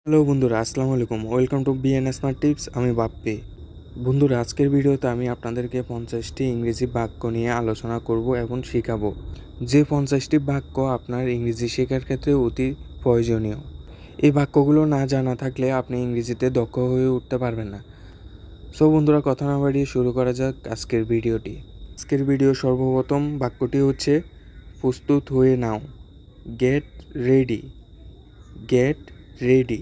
Hello বন্ধুরা, আসসালামু আলাইকুম। Welcome to BN smart tips. আমি বাপ্পি। বন্ধুরা, আজকের ভিডিওতে আমি আপনাদেরকে 50টি ইংরেজি বাক্য নিয়ে আলোচনা করব এবং শেখাবো, যে 50টি বাক্য আপনার ইংরেজি শেখার ক্ষেত্রে অতি প্রয়োজনীয়। এই বাক্যগুলো না জানা থাকলে আপনি ইংরেজিতে দক্ষ হয়ে উঠতে পারবেন না। সো বন্ধুরা, কথা না বাড়িয়ে শুরু করা যাক আজকের ভিডিওটি। আজকের ভিডিও সর্বপ্রথম বাক্যটি হচ্ছে প্রস্তুত হয়ে নাও। Get ready. Get ready.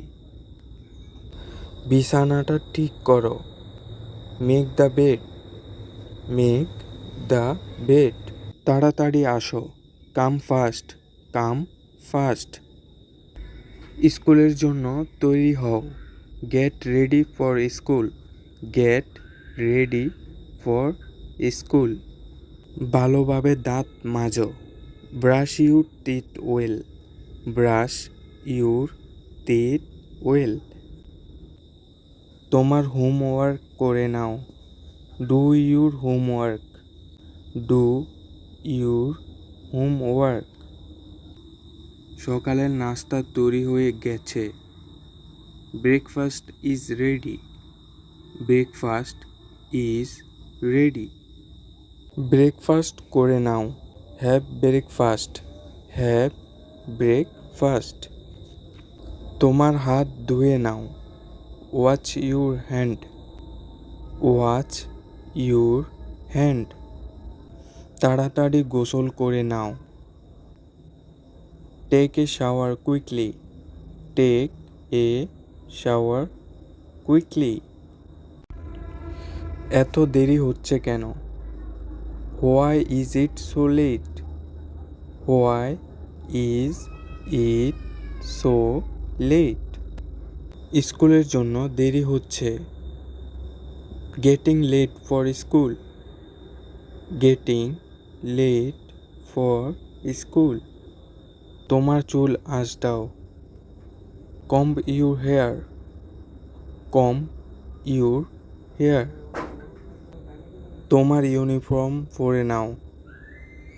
বিছানাটা ঠিক করো। Make the bed. Make the bed. তাড়াতাড়ি আসো। Come fast. Come fast. স্কুলের জন্য তৈরি হও। Get ready for school. Get ready for school. ভালোভাবে দাঁত মাজো। Brush your teeth well. Brush your teeth well. তোমার হোমওয়ার্ক করে নাও। Do your homework. Do your homework. সকালের নাস্তা তৈরি হয়ে গেছে। Breakfast is ready. Breakfast is ready. Breakfast করে নাও। Have breakfast. Have breakfast. তোমার হাত ধুয়ে নাও। Watch your hand. Watch your hand. তাড়াতাড়ি গোসল করে নাও। Take a shower quickly. Take a shower quickly. এত দেরি হচ্ছে কেন? Why is it so late? Why is it so late? স্কুলের জন্য দেরি হচ্ছে। Getting late for school. Getting late for school. তোমার চুল আঁচড়াও। Comb your hair. Comb your hair. তোমার ইউনিফর্ম পরে নাও।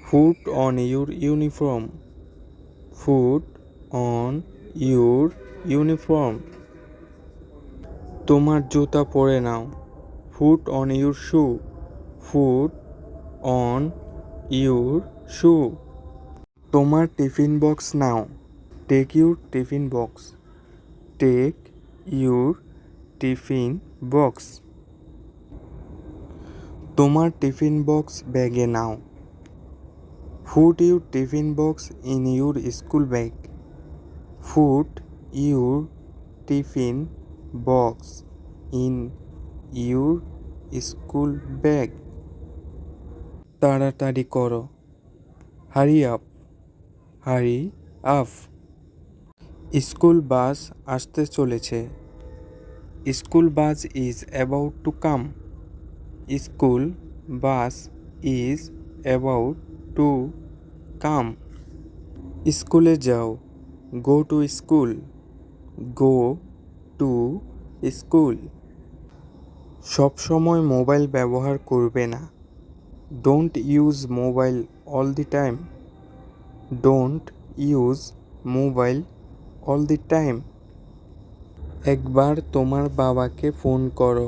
Put on your uniform. Foot on your uniform. তোমার জুতা পরে নাও। Put on your shoe. Put on your shoe. তোমার টিফিন বক্স নাও। Take your tiffin box. Take your tiffin box. তোমার টিফিন বক্স ব্যাগে নাও। Put your tiffin box in your school bag. Put your tiffin box in your school bag. তাড়াতাড়ি করো। Hurry up. Hurry up. School bus আসতে চলেছে। School bus is about to come. School bus is about to come. স্কুলে যাও। Go to school. Go to school. সবসময় mobile ব্যবহার করবে না। Don't use mobile all the time. Don't use mobile all the time. একবার তোমার বাবাকে phone করো।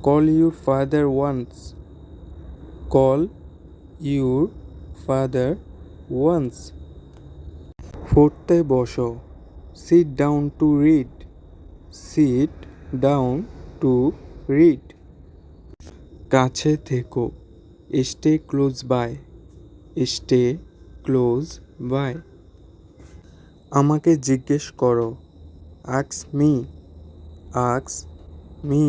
Call your father once. Call your father once. পড়তে বসো। Sit down to read. Sit down to read. কাছে থেকো। Stay close by. Stay close by. আমাকে জিজ্ঞেস করো। Ask me. Ask me.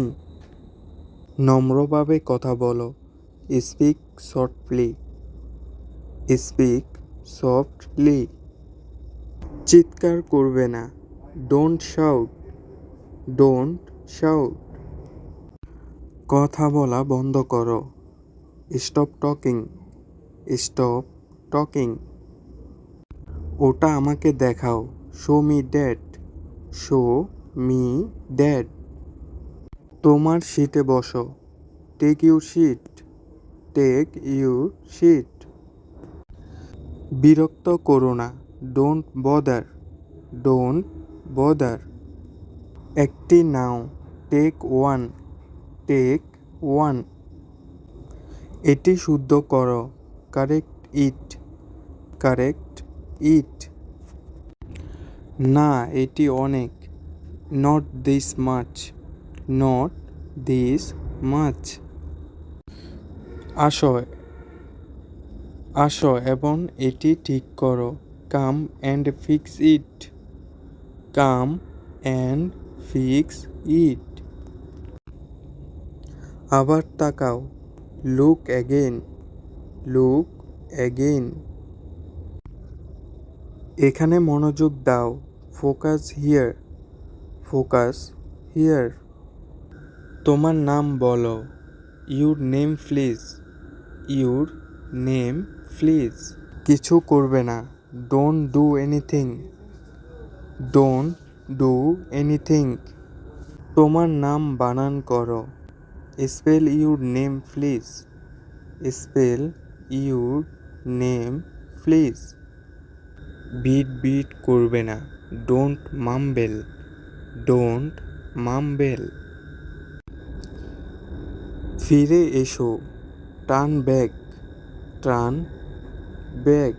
নম্রভাবে কথা বলো। Speak softly. Speak softly. চিৎকার করবে না। Don't shout. Don't shout. কথা বলা বন্ধ করো। Stop talking. Stop talking. ওটা আমাকে দেখাও। Show me that. Show me that. তোমার সিটে বসো। Take your seat. Take your seat. বিরক্ত করো না। Don't bother. Don't bother. একটি নাও, take one, take one. এটি শুদ্ধ করো, correct it, correct it. না, এটি অনেক, not this much, not this much. আসো, আসো এবং এটি ঠিক করো, come and fix it, come and fix it. আবার তাকাও, look again, look again. এখানে মনোযোগ দাও, focus here, focus here. তোমার নাম বলো, your name please, your name please. কিছু করবে না, don't do anything, don't do anything. তোমার নাম বানান করো, spell your name please, spell your name please. Beat করবে না, don't mumble, don't mumble. ফিরে এসো, টার্ন ব্যাক, টার্ন ব্যাক।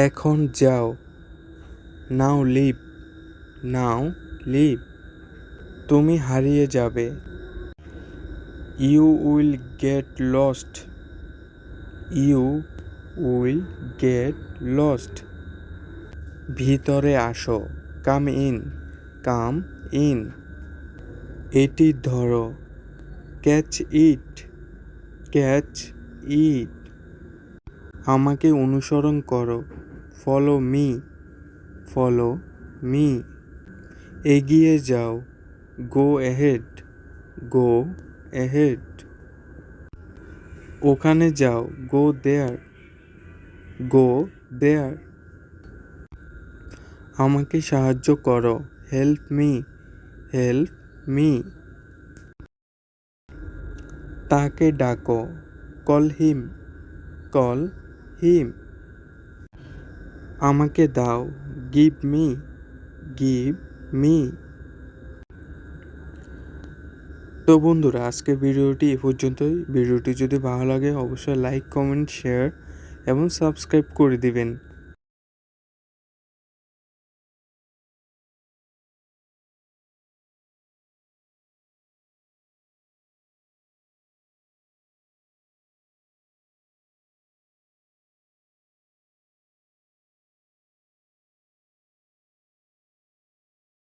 এখন যাও, নাও লিভ, নাও লিভ। তুমি হারিয়ে যাবে, you will get lost, you will get lost. ভিতরে আসো, কাম ইন, কাম ইন। এটি ধরো, ক্যাচ ইট, ক্যাচ ইট। আমাকে অনুসরণ করো, ফলো মি, ফলো মি। এগিয়ে যাও, গো অ্যাহেড, গো অ্যাহেড। ওখানে যাও, গো দেয়ার, গো দেয়ার। আমাকে সাহায্য করো, হেল্প মি, হেল্প মি। তাকে ডাকো, কল হিম, কল হিম। আমাকে দাও, গিভ মি, গিভ মি। তো বন্ধুরা, আজকে ভিডিওটি এ পর্যন্তই। ভিডিওটি যদি ভালো লাগে অবশ্যই লাইক, কমেন্ট, শেয়ার এবং সাবস্ক্রাইব করে দিবেন।